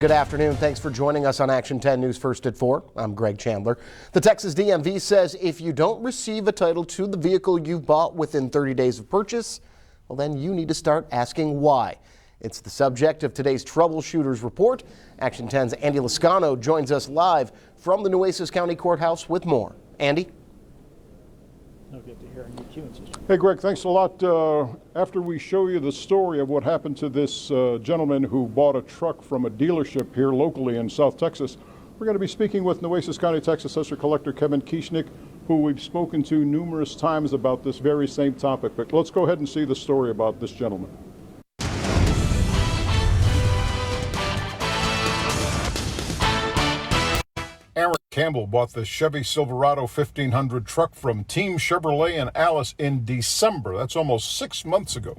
Good afternoon. Thanks for joining us on Action 10 News First at 4. I'm Greg Chandler. The Texas DMV says if you don't receive a title to the vehicle you bought within 30 days of purchase, well, then you need to start asking why. It's the subject of today's Troubleshooters report. Action 10's Andy Lascano joins us live from the Nueces County Courthouse with more. Andy? Hey, Greg, thanks a lot. After we show you the story of what happened to this gentleman who bought a truck from a dealership here locally in South Texas, we're going to be speaking with Nueces County Tax Assessor Collector Kevin Kieschnick, who we've spoken to numerous times about this very same topic. But let's go ahead and see the story about this gentleman. Aaron Campbell bought the Chevy Silverado 1500 truck from Team Chevrolet in Alice in December. That's almost 6 months ago.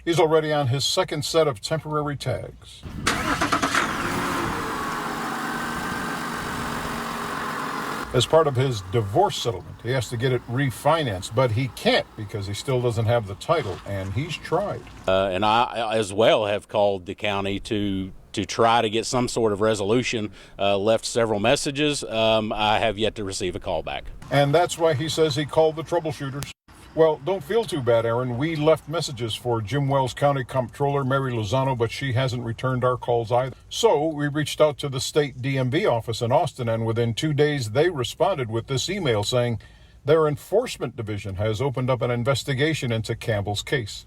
He's already on his second set of temporary tags. As part of his divorce settlement, he has to get it refinanced, but he can't because he still doesn't have the title, and he's tried. And I as well have called the county to try to get some sort of resolution, left several messages. I have yet to receive a call back. And that's why he says he called the Troubleshooters. Well, don't feel too bad, Aaron. We left messages for Jim Wells County Comptroller Mary Lozano, but she hasn't returned our calls either. So we reached out to the state DMV office in Austin, and within 2 days they responded with this email saying their enforcement division has opened up an investigation into Campbell's case.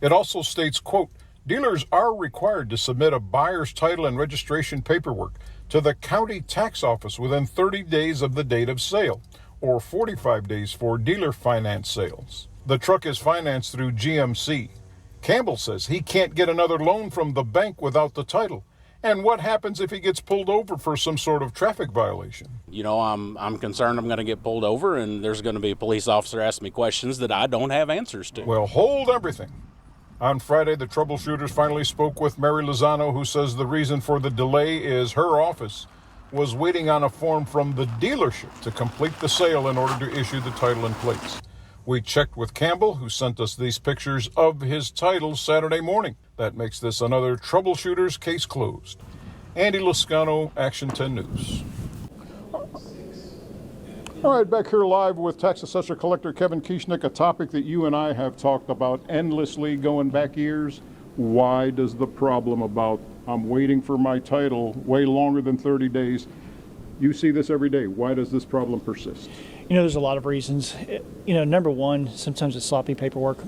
It also states, quote, dealers are required to submit a buyer's title and registration paperwork to the county tax office within 30 days of the date of sale, or 45 days for dealer finance sales. The truck is financed through GMC. Campbell says he can't get another loan from the bank without the title. And what happens if he gets pulled over for some sort of traffic violation? You know, I'm concerned I'm going to get pulled over and there's going to be a police officer asking me questions that I don't have answers to. Well, hold everything. On Friday, the Troubleshooters finally spoke with Mary Lozano, who says the reason for the delay is her office was waiting on a form from the dealership to complete the sale in order to issue the title and plates. We checked with Campbell, who sent us these pictures of his title Saturday morning. That makes this another Troubleshooters case closed. Andy Lascano, Action 10 News. All right, back here live with Tax Assessor Collector Kevin Kieschnick, a topic that you and I have talked about endlessly going back years. Why does the problem about I'm waiting for my title way longer than 30 days? You see this every day. Why does this problem persist? You know, there's a lot of reasons. You know, number one, sometimes it's sloppy paperwork.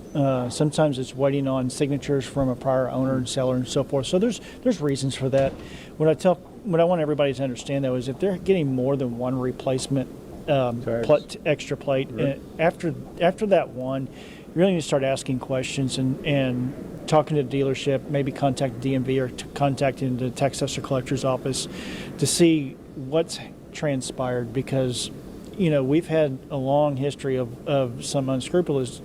Sometimes it's waiting on signatures from a prior owner and seller and so forth. So there's reasons for that. What I want everybody to understand, though, is if they're getting more than one replacement extra plate, right, after that one, you really need to start asking questions and talking to the dealership, maybe contact DMV or contacting the Tax Assessor Collector's office to see what's transpired, because you know we've had a long history of some unscrupulous,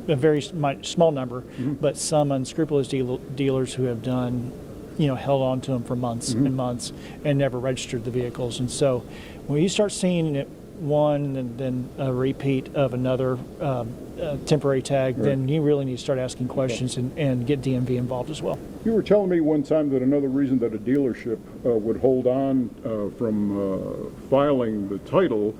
a very small number, but some unscrupulous dealers who have done, you know, held on to them for months and months and never registered the vehicles. And so when you start seeing it one and then a repeat of another temporary tag, then you really need to start asking questions and get DMV involved as well. You were telling me one time that another reason that a dealership would hold on from filing the title,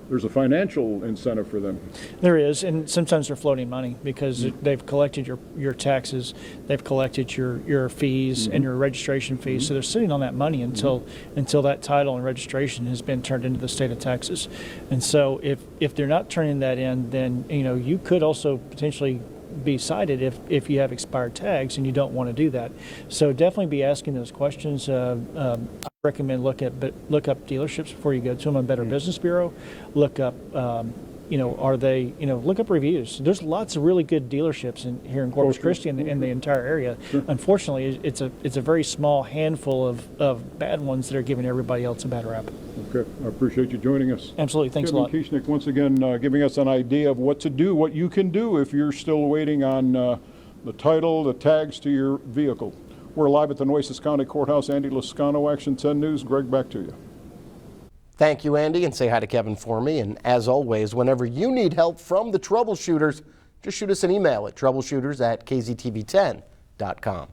there's a financial incentive for them. There is, and sometimes they're floating money because they've collected your taxes, they've collected your fees and your registration fees, so they're sitting on that money until that title and registration has been turned into the state of Texas. And so if they're not turning that in, then you know you could also potentially be cited if you have expired tags and you don't want to do that. So definitely be asking those questions. I recommend look up dealerships before you go to them on Better Business Bureau. Look up look up reviews. There's lots of really good dealerships here in Corpus Christi and in the entire area. Unfortunately, it's a very small handful of bad ones that are giving everybody else a bad rap. Okay, I appreciate you joining us. Absolutely, thanks a lot. Kevin Kieschnick, once again, giving us an idea of what to do, what you can do if you're still waiting on the title, the tags to your vehicle. We're live at the Nueces County Courthouse. Andy Lascano, Action 10 News. Greg, back to you. Thank you, Andy, and say hi to Kevin for me. And as always, whenever you need help from the Troubleshooters, just shoot us an email at troubleshooters@kztv10.com.